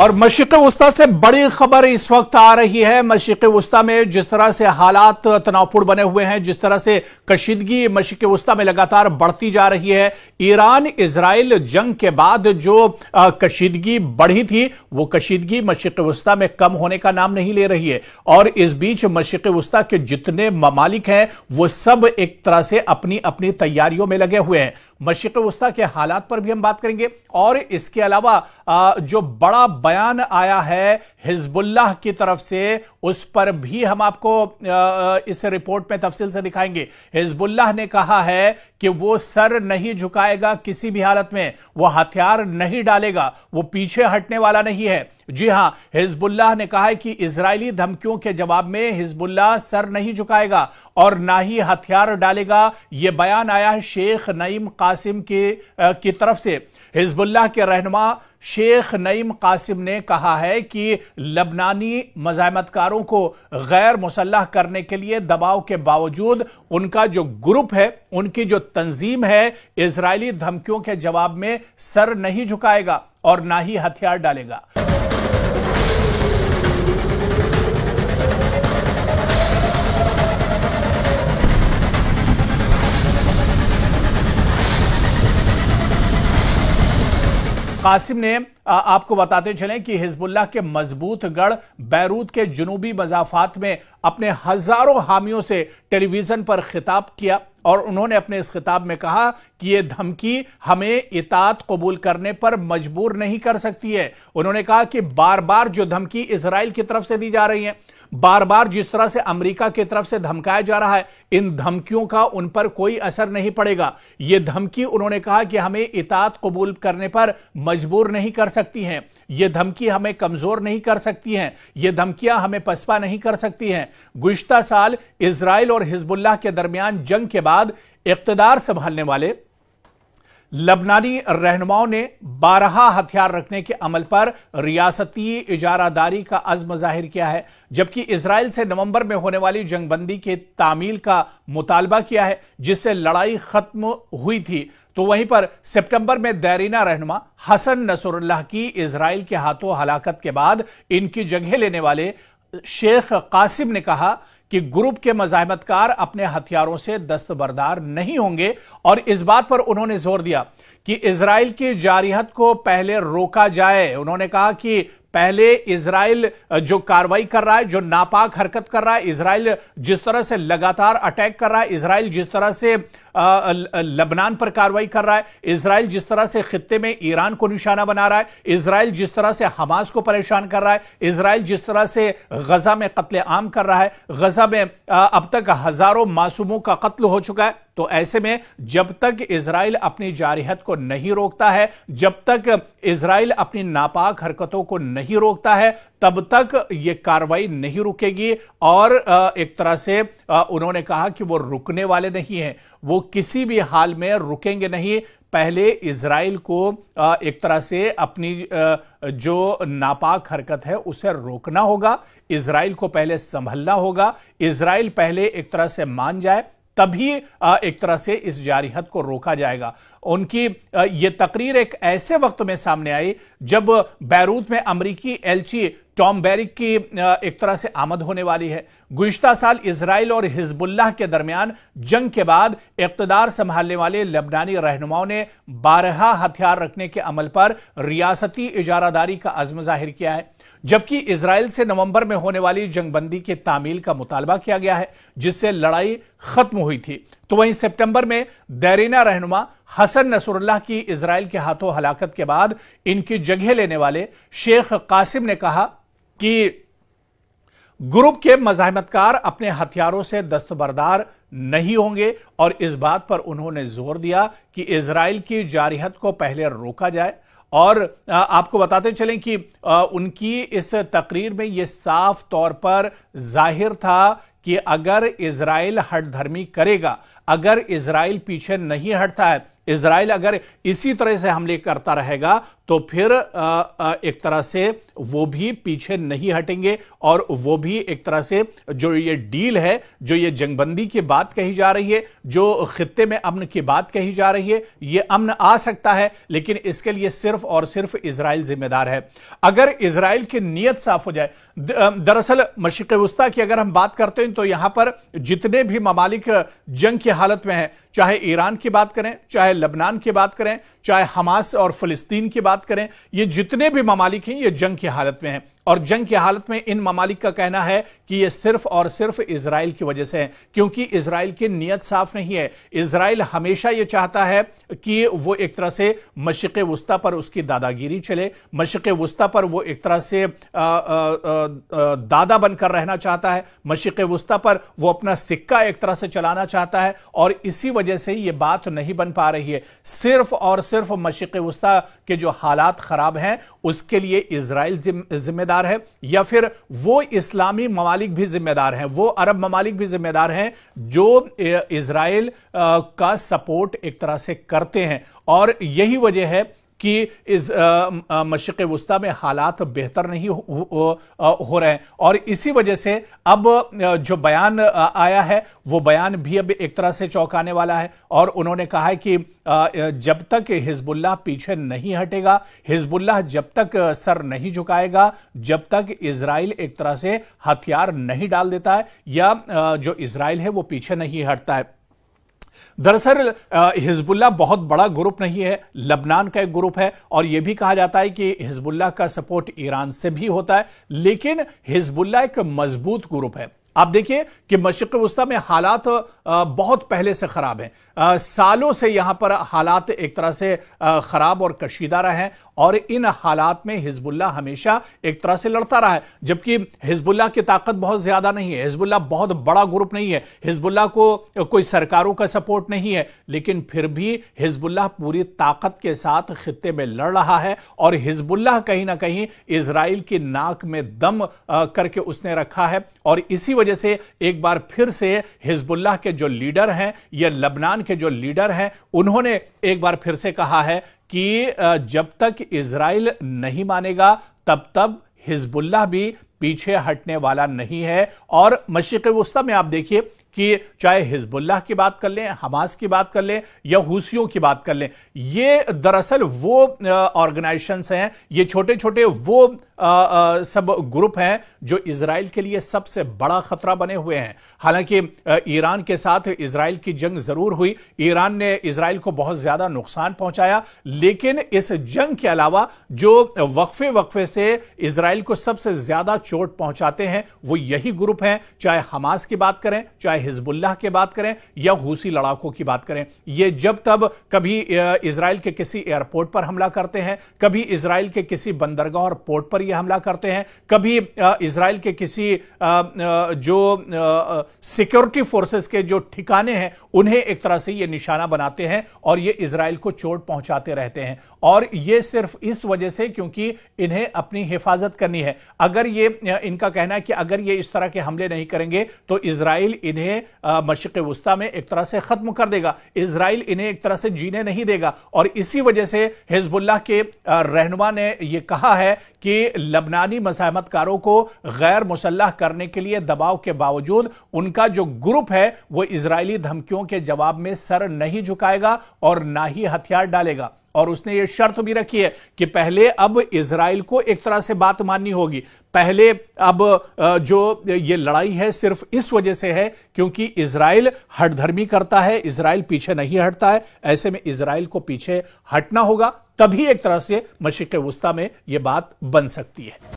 और मशरिक़ वस्ता से बड़ी खबर इस वक्त आ रही है। मशरिक़ वस्ता में जिस तरह से हालात तनावपूर्ण बने हुए हैं, जिस तरह से कशीदगी मशरिक़ वस्ता में लगातार बढ़ती जा रही है, ईरान इजराइल जंग के बाद जो कशीदगी बढ़ी थी वो कशीदगी मशरिक़ वस्ता में कम होने का नाम नहीं ले रही है। और इस बीच मशरिक़ वस्ता के जितने ममालिक हैं वो सब एक तरह से अपनी अपनी तैयारियों में लगे हुए हैं। मशरिक़ वस्ता के हालात पर भी हम बात करेंगे और इसके अलावा जो बड़ा बयान आया है हिजबुल्लाह की तरफ से उस पर भी हम आपको इस रिपोर्ट में तफसील से दिखाएंगे। हिजबुल्लाह ने कहा है कि वो सर नहीं झुकाएगा किसी भी हालत में, वो हथियार नहीं डालेगा, वो पीछे हटने वाला नहीं है। जी हां, हिजबुल्लाह ने कहा है कि इजरायली धमकियों के जवाब में हिजबुल्लाह सर नहीं झुकाएगा और ना ही हथियार डालेगा। यह बयान आया है शेख नईम कासिम की तरफ से। हिजबुल्लाह के रहनुमा शेख नईम कासिम ने कहा है कि लबनानी मज़ाहमतकारों को गैर मुसल्लह करने के लिए दबाव के बावजूद उनका जो ग्रुप है, उनकी जो तंजीम है, इजरायली धमकियों के जवाब में सर नहीं झुकाएगा और ना ही हथियार डालेगा। कासिम ने आपको बताते चलें कि हिजबुल्लाह के मजबूत गढ़ बैरूत के जुनूबी मज़ाफ़ात में अपने हजारों हामियों से टेलीविजन पर खिताब किया और उन्होंने अपने इस खिताब में कहा कि यह धमकी हमें इताअत कबूल करने पर मजबूर नहीं कर सकती है। उन्होंने कहा कि बार बार जो धमकी इजराइल की तरफ से दी जा रही है, बार बार जिस तरह से अमेरिका की तरफ से धमकाया जा रहा है, इन धमकियों का उन पर कोई असर नहीं पड़ेगा। यह धमकी उन्होंने कहा कि हमें इताअत कबूल करने पर मजबूर नहीं कर सकती हैं, यह धमकी हमें कमजोर नहीं कर सकती हैं, यह धमकियां हमें पसपा नहीं कर सकती हैं। गुज़िश्ता साल इजराइल और हिजबुल्लाह के दरमियान जंग के बाद इक़्तिदार संभालने वाले लबनानी रहनुमाओं ने 12 हथियार रखने के अमल पर रियासती इजारादारी का अज़्म जाहिर किया है, जबकि इजराइल से नवंबर में होने वाली जंगबंदी की तामील का मुतालबा किया है जिससे लड़ाई खत्म हुई थी। तो वहीं पर सितंबर में देरीना रहनुमा हसन नसरुल्लाह की इजराइल के हाथों हलाकत के बाद इनकी जगह लेने वाले शेख कासिम ने कहा कि ग्रुप के मज़ाहमतकार अपने हथियारों से दस्तबरदार नहीं होंगे और इस बात पर उन्होंने जोर दिया कि इजराइल की जारियत को पहले रोका जाए। उन्होंने कहा कि पहले इजराइल जो कार्रवाई कर रहा है, जो नापाक हरकत कर रहा है, इजराइल जिस तरह से लगातार अटैक कर रहा है, इजराइल जिस तरह से लबनान पर कार्रवाई कर रहा है, इजराइल जिस तरह से खित्ते में ईरान को निशाना बना रहा है, इजराइल जिस तरह से हमास को परेशान कर रहा है, इजराइल जिस तरह से गजा में कत्ले आम कर रहा है, गजा में अब तक हजारों मासूमों का कत्ल हो चुका है। तो ऐसे में जब तक इजराइल अपनी जारियत को नहीं रोकता है, जब तक इजराइल अपनी नापाक हरकतों को नहीं रोकता है, तब तक यह कार्रवाई नहीं रुकेगी। और एक तरह से उन्होंने कहा कि वो रुकने वाले नहीं हैं, वो किसी भी हाल में रुकेंगे नहीं। पहले इजराइल को एक तरह से अपनी जो नापाक हरकत है उसे रोकना होगा, इजराइल को पहले संभलना होगा, इजराइल पहले एक तरह से मान जाए, तभी एक तरह से इस जारियत को रोका जाएगा। उनकी यह तकरीर एक ऐसे वक्त में सामने आई जब बैरूत में अमरीकी एलची टॉम बैरिक की एक तरह से आमद होने वाली है। गुज़िश्ता साल इजराइल और हिजबुल्लाह के दरमियान जंग के बाद इक़्तिदार संभालने वाले लबनानी रहनुमाओं ने 12 हथियार रखने के अमल पर रियासती इजारादारी का अज़्म जाहिर किया है, जबकि इजराइल से नवंबर में होने वाली जंगबंदी की तामील का मुतालबा किया गया है जिससे लड़ाई खत्म हुई थी। तो वहीं सितंबर में देरीना रहनुमा हसन नसरुल्लाह की इजराइल के हाथों हलाकत के बाद इनकी जगह लेने वाले शेख कासिम ने कहा कि ग्रुप के मज़ाहमतकार अपने हथियारों से दस्तबरदार नहीं होंगे और इस बात पर उन्होंने जोर दिया कि इजराइल की जारियत को पहले रोका जाए। और आपको बताते चलें कि उनकी इस तकरीर में यह साफ तौर पर जाहिर था कि अगर इजराइल हठधर्मी करेगा, अगर इजराइल पीछे नहीं हटता है इजराइल अगर इसी तरह से हमले करता रहेगा तो फिर एक तरह से वो भी पीछे नहीं हटेंगे और वो भी एक तरह से जो ये डील है, जो ये जंगबंदी की बात कही जा रही है, जो खित्ते में अमन की बात कही जा रही है, ये अमन आ सकता है, लेकिन इसके लिए सिर्फ और सिर्फ इजराइल जिम्मेदार है। अगर इजराइल की नीयत साफ हो जाए, दरअसल मशरिक़ वुस्ता की अगर हम बात करते हैं तो यहां पर जितने भी ममालिक जंग की हालत में हैं, चाहे ईरान की बात करें, चाहे लबनान की बात करें, चाहे हमास और फिलिस्तीन की बात करें, ये जितने भी ममालिक हैं ये जंग की हालत में हैं। और जंग की हालत में इन ममालिक का कहना है कि ये सिर्फ और सिर्फ इजराइल की वजह से है, क्योंकि इजराइल की नीयत साफ नहीं है। इजराइल हमेशा ये चाहता है कि वो एक तरह से मशरिक़ वुस्ता पर उसकी दादागिरी चले, मशरिक़ वुस्ता पर वो एक तरह से दादा बनकर रहना चाहता है, मशरिक़ वुस्ता पर वो अपना सिक्का एक तरह से चलाना चाहता है, और इसी वजह से ये बात नहीं बन पा रही है। सिर्फ और सिर्फ मशरिक़ वुस्ता के जो हालात खराब हैं उसके लिए इजराइल जिम्मेदार है, या फिर वो इस्लामी ममालिक भी जिम्मेदार हैं, वो अरब ममालिक भी जिम्मेदार हैं जो इजराइल का सपोर्ट एक तरह से करते हैं। और यही वजह है कि इस मशरिक़ वुस्ता में हालात बेहतर नहीं हो रहे हैं, और इसी वजह से अब जो बयान आया है वो बयान भी अब एक तरह से चौंकाने वाला है। और उन्होंने कहा है कि जब तक हिजबुल्लाह पीछे नहीं हटेगा, हिजबुल्लाह जब तक सर नहीं झुकाएगा, जब तक इजराइल एक तरह से हथियार नहीं डाल देता है, या जो इजराइल है वो पीछे नहीं हटता है। दरअसल हिजबुल्लाह बहुत बड़ा ग्रुप नहीं है, लबनान का एक ग्रुप है, और यह भी कहा जाता है कि हिजबुल्लाह का सपोर्ट ईरान से भी होता है, लेकिन हिजबुल्लाह एक मजबूत ग्रुप है। आप देखिए कि मशरिक़ वुस्ता में हालात बहुत पहले से खराब हैं, सालों से यहां पर हालात एक तरह से खराब और कशीदा रहे हैं, और इन हालात में हिजबुल्लाह हमेशा एक तरह से लड़ता रहा है। जबकि हिजबुल्लाह की ताकत बहुत ज्यादा नहीं है, हिजबुल्लाह बहुत बड़ा ग्रुप नहीं है, हिजबुल्लाह को कोई सरकारों का सपोर्ट नहीं है, लेकिन फिर भी हिजबुल्लाह पूरी ताकत के साथ खित्ते में लड़ रहा है। और हिजबुल्लाह कहीं ना कहीं इजराइल की नाक में दम करके उसने रखा है, और इसी वजह से एक बार फिर से हिजबुल्लाह के जो लीडर हैं या लबनान के जो लीडर हैं, उन्होंने एक बार फिर से कहा है कि जब तक इजराइल नहीं मानेगा तब तक हिजबुल्लाह भी पीछे हटने वाला नहीं है। और मशरिक़ वुस्ता में आप देखिए कि चाहे हिजबुल्लाह की बात कर लें, हमास की बात कर लें, या हुसियों की बात कर लें, ये दरअसल वो ऑर्गेनाइजेशंस हैं, ये छोटे छोटे वो सब ग्रुप हैं जो इजराइल के लिए सबसे बड़ा खतरा बने हुए हैं। हालांकि ईरान के साथ इजराइल की जंग जरूर हुई, ईरान ने इजराइल को बहुत ज्यादा नुकसान पहुंचाया, लेकिन इस जंग के अलावा जो वक्फे वक्फे से इजराइल को सबसे ज्यादा चोट पहुंचाते हैं वो यही ग्रुप हैं, चाहे हमास की बात करें, चाहे हिजबुल्लाह की बात करें, या हुसी लड़ाकों की बात करें। ये जब तब कभी इजराइल के किसी एयरपोर्ट पर हमला करते हैं, कभी इजराइल के किसी बंदरगाह और पोर्ट पर ये हमला करते हैं, कभी इजराइल के किसी जो सिक्योरिटी फोर्सेस के जो ठिकाने हैं उन्हें एक तरह से ये निशाना बनाते हैं, और ये इजराइल को चोट पहुंचाते रहते हैं। और ये सिर्फ इस वजह से क्योंकि इन्हें अपनी हिफाजत करनी है। अगर ये इनका कहना है कि अगर ये इस तरह के हमले नहीं करेंगे तो इजराइल इन्हें मशरिक़ वुस्ता में एक तरह से खत्म कर देगा, इजराइल इन्हें एक तरह से जीने नहीं देगा। और इसी वजह से हिजबुल्लाह के रहनुमा ने यह कहा है कि लबनानी मज़ाहमतकारों को गैर मुसल्लह करने के लिए दबाव के बावजूद उनका जो ग्रुप है वो इजरायली धमकियों के जवाब में सर नहीं झुकाएगा और ना ही हथियार डालेगा। और उसने ये शर्त भी रखी है कि पहले अब इजराइल को एक तरह से बात माननी होगी। पहले अब जो ये लड़ाई है सिर्फ इस वजह से है क्योंकि इजराइल हठधर्मी करता है, इजराइल पीछे नहीं हटता है। ऐसे में इजराइल को पीछे हटना होगा, तभी एक तरह से मशरिक़ वुस्ता में यह बात बन सकती है।